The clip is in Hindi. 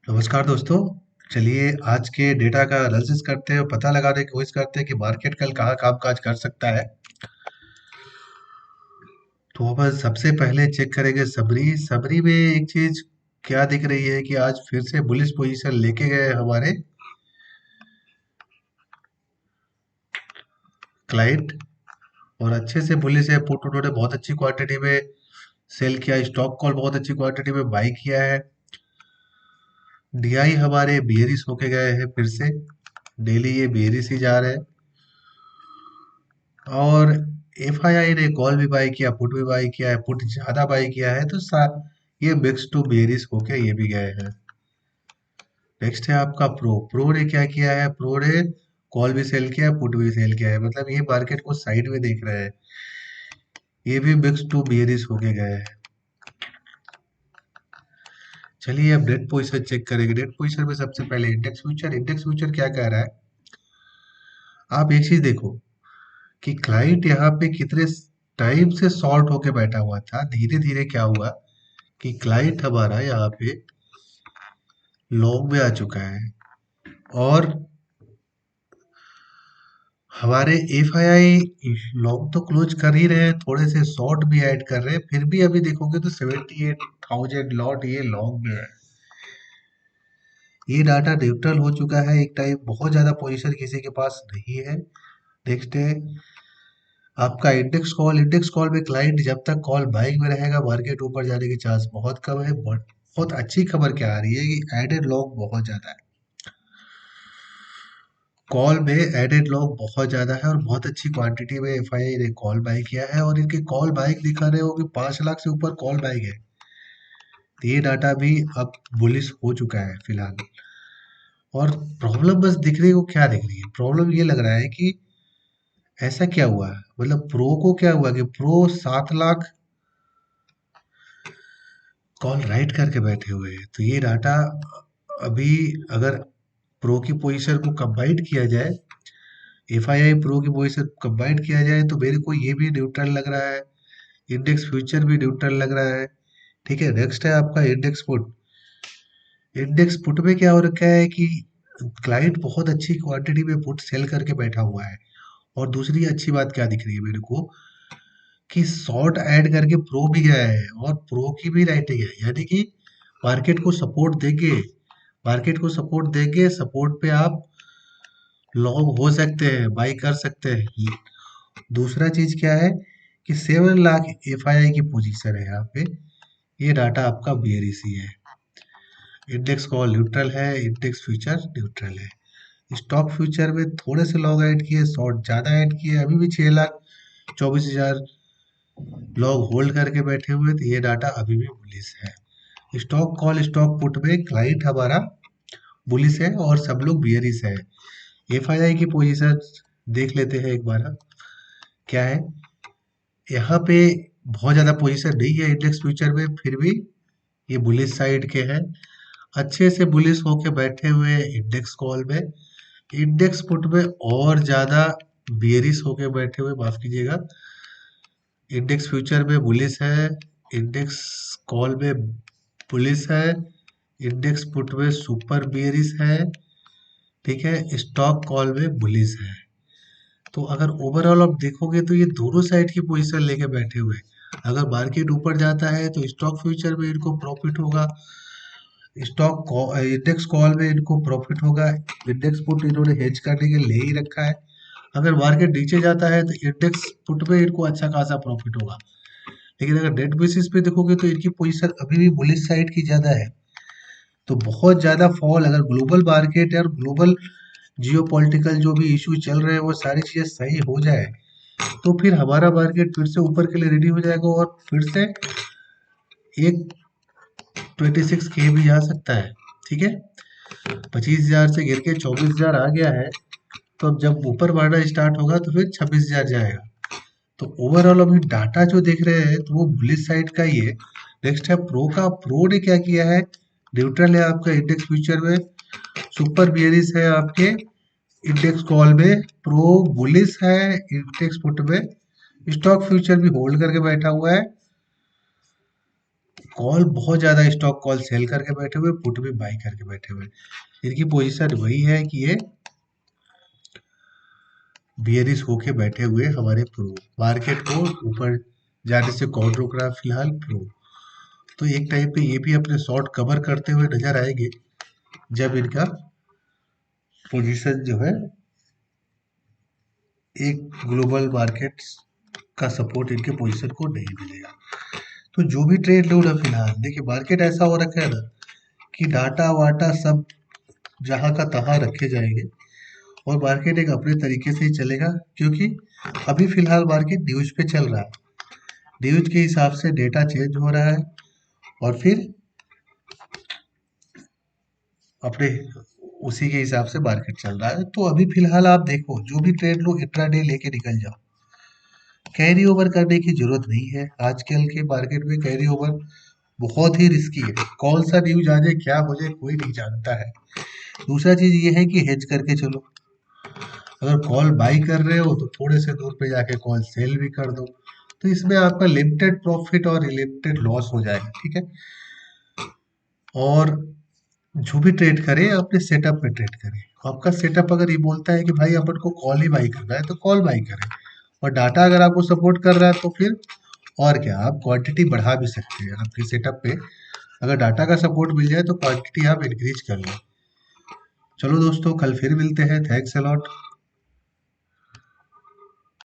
नमस्कार दोस्तों। चलिए आज के डेटा का एनालिसिस करते हैं और पता लगाने की कोशिश करते हैं कि मार्केट कल कहाँ कामकाज कर सकता है। तो अपन सबसे पहले चेक करेंगे सबरी सबरी में एक चीज क्या दिख रही है कि आज फिर से बुलिश पोजीशन लेके गए हमारे क्लाइंट और अच्छे से बुलिश है। पुट उन्होंने बहुत अच्छी क्वांटिटी में सेल किया, स्टॉक कॉल बहुत अच्छी क्वांटिटी में बाई किया है। डीआई हमारे बेयरिश होके गए हैं फिर से, डेली ये बेयरिश ही जा रहे हैं। और एफआईआई ने कॉल भी बाई किया, पुट भी बाई किया है, पुट ज्यादा बाई किया है, तो ये मिक्स टू बेरिस होके ये भी गए हैं। नेक्स्ट है आपका प्रो। प्रो ने क्या किया है? प्रो ने कॉल भी सेल किया है, पुट भी सेल किया है, मतलब ये मार्केट को साइड में देख रहे हैं। ये भी मिक्स टू बेरिस होके गए हैं। चलिए अब डेट पोजीशन चेक करेंगे। डेट पोजीशन में सबसे पहले इंडेक्स फ्यूचर। इंडेक्स फ्यूचर क्या कह रहा है? आप एक चीज देखो कि क्लाइंट यहाँ पे कितने टाइम से शॉर्ट होके बैठा हुआ था। धीरे धीरे क्या हुआ कि क्लाइंट हमारा यहाँ पे लॉन्ग में आ चुका है और हमारे एफआईआई लॉन्ग तो क्लोज कर ही रहे हैं, थोड़े से शॉर्ट भी ऐड कर रहे हैं, फिर भी अभी देखोगे तो 78,000 लॉट ये लॉन्ग में है। ये डाटा न्यूट्रल हो चुका है एक टाइम, बहुत ज्यादा पोजीशन किसी के पास नहीं है। नेक्स्ट है आपका इंडेक्स कॉल। इंडेक्स कॉल में क्लाइंट जब तक कॉल बाइंग में रहेगा मार्केट ऊपर जाने की चांस बहुत कम है। बहुत अच्छी खबर क्या आ रही है कि एडेड लॉन्ग बहुत ज्यादा है। कॉल में एडेड लॉन्ग बहुत ज्यादा है और बहुत अच्छी क्वांटिटी में एफआईआई ने कॉल बाय किया है और इनके कॉल बाइंग दिखा रहे हो कि 5 लाख से ऊपर कॉल बाइंग है। तो ये डाटा भी अब बुलिश हो चुका है फिलहाल। और प्रॉब्लम बस दिख रही है, वो क्या दिख रही है? प्रॉब्लम ये लग रहा है कि ऐसा क्या हुआ, मतलब प्रो को क्या हुआ कि प्रो 7 लाख कॉल राइट करके बैठे हुए हैं। तो ये डाटा अभी अगर प्रो की पोजीशन को कंबाइंड किया जाए, एफआईआई प्रो की पोजीशन कंबाइंड किया जाए, तो मेरे को ये भी न्यूट्रल लग रहा है, इंडेक्स फ्यूचर भी न्यूट्रल लग रहा है। ठीक है, नेक्स्ट है आपका इंडेक्स पुट। इंडेक्स पुट में क्या हो रखा है कि क्लाइंट बहुत अच्छी क्वांटिटी में पुट सेल करके बैठा हुआ है। और दूसरी अच्छी बात क्या दिख रही है मेरे को कि शॉर्ट ऐड करके प्रो भी गया है और प्रो की भी राइटिंग है, यानी कि मार्केट को सपोर्ट देंगे। मार्केट को सपोर्ट देंगे, सपोर्ट पे आप लॉन्ग हो सकते हैं, बाई कर सकते हैं। दूसरा चीज क्या है कि 7 लाख एफआईआई की पोजीशन है यहाँ पे। ये डाटा आपका बेयरिश ही है। इंडेक्स कॉल न्यूट्रल है, इंडेक्स फ्यूचर न्यूट्रल है। स्टॉक फ्यूचर में थोड़े से लॉन्ग ऐड किए, शॉर्ट ज्यादा ऐड किए, अभी भी 6,24,000 लोग होल्ड करके बैठे हुए, तो ये डाटा अभी भी बुलिश है। स्टॉक कॉल स्टॉक पुट में क्लाइंट हमारा बुलिश है और सब लोग बियरिश है। एफआईआई की पोजीशन देख लेते हैं एक बार। क्या है यहाँ पे? बहुत ज्यादा पोजीशन नहीं है इंडेक्स फ्यूचर में, फिर भी ये बुलिश साइड के हैं। अच्छे से बुलिश होके बैठे हुए हैं इंडेक्स कॉल में। इंडेक्स पुट में और ज्यादा बियरिश होके बैठे हुए, माफ कीजिएगा। इंडेक्स फ्यूचर में बुलिश है, इंडेक्स कॉल में बुलिश है, इंडेक्स पुट में सुपर बियरिश है। ठीक है, स्टॉक कॉल में बुलिश है। तो अगर ओवरऑल आप देखोगे तो ये दोनों साइड की पोजीशन लेके बैठे हुए हैं। अगर मार्केट ऊपर जाता है तो स्टॉक फ्यूचर में इनको प्रॉफिट होगा, स्टॉक इंडेक्स कॉल में इनको प्रॉफिट होगा। इंडेक्स पुट इन्होंने हेज करने के लिए ले ही रखा है। अगर मार्केट नीचे जाता है तो इंडेक्स पुट में इनको अच्छा खासा प्रॉफिट होगा। लेकिन अगर नेट बेसिस पे देखोगे तो इनकी पोजीशन अभी भी बुलिश साइड की ज्यादा है। तो बहुत ज्यादा फॉल, अगर ग्लोबल मार्केट और ग्लोबल जियो पॉलिटिकल जो भी इशू चल रहे हैं वो सारी चीजें सही हो जाए, तो फिर हमारा मार्केट फिर से ऊपर के लिए रेडी हो जाएगा और फिर से एक 26K भी जा सकता है। ठीक है, 25,000 से गिर के 24,000 आ गया है, तो अब जब ऊपर बढ़ना स्टार्ट होगा तो फिर 26,000 जाएगा। तो ओवरऑल अभी डाटा जो देख रहे हैं तो वो बुलिश साइड का ही है। नेक्स्ट है प्रो का। प्रो ने क्या किया है? न्यूट्रल है आपका इंडेक्स फ्यूचर में, सुपर बियरिश है आपके इंडेक्स कॉल में, प्रो बुलिश है इंडेक्स पुट में, स्टॉक फ्यूचर भी होल्ड करके बैठा हुआ है। कॉल बहुत ज़्यादा स्टॉक कॉल सेल करके बैठे हुए, पुट भी बाई करके बैठे हुए। इनकी पोजीशन वही है कि ये बियरिश होके बैठे हुए हमारे प्रो, मार्केट को ऊपर जाने से कौन रोक रहा है फिलहाल? प्रो। तो एक टाइम पे ये भी अपने शॉर्ट कवर करते हुए नजर आएंगे जब इनका पोजीशन जो है एक ग्लोबल मार्केट्स का सपोर्ट इनके पोजीशन को नहीं मिलेगा। तो जो भी ट्रेड लो ना फिलहाल, देखिए मार्केट ऐसा हो रखा है ना कि डाटा वाटा सब जहां का तहां रखे जाएंगे और मार्केट एक अपने तरीके से ही चलेगा, क्योंकि अभी फिलहाल मार्केट न्यूज पे चल रहा है। न्यूज के हिसाब से डेटा चेंज हो रहा है और फिर अपने उसी के हिसाब से मार्केट चल रहा है। तो अभी फिलहाल आप देखो, जो भी ट्रेड लो इंट्राडे लेके निकल जाओ, कैरी ओवर करने की जरूरत नहीं है। आजकल के मार्केट में कैरी ओवर बहुत ही रिस्की है। कौन सा न्यूज आ जाए क्या हो जाए कोई नहीं जानता है। दूसरा चीज ये है कि हेज करके चलो। अगर कॉल बाई कर रहे हो तो थोड़े से दूर पे जाके कॉल सेल भी कर दो, तो इसमें आपका लिमिटेड प्रॉफिट और लिमिटेड लॉस हो जाएगा। ठीक है। और जो भी ट्रेड करें अपने सेटअप पे ट्रेड करें। आपका सेटअप अगर ये बोलता है कि भाई अपन को कॉल ही बाई करना है तो कॉल बाई करें, और डाटा अगर आपको सपोर्ट कर रहा है तो फिर और क्या, आप क्वांटिटी बढ़ा भी सकते हैं आपके सेटअप पे। अगर डाटा का सपोर्ट मिल जाए तो क्वांटिटी आप इंक्रीज कर लें। चलो दोस्तों, कल फिर मिलते हैं। Thanks a lot.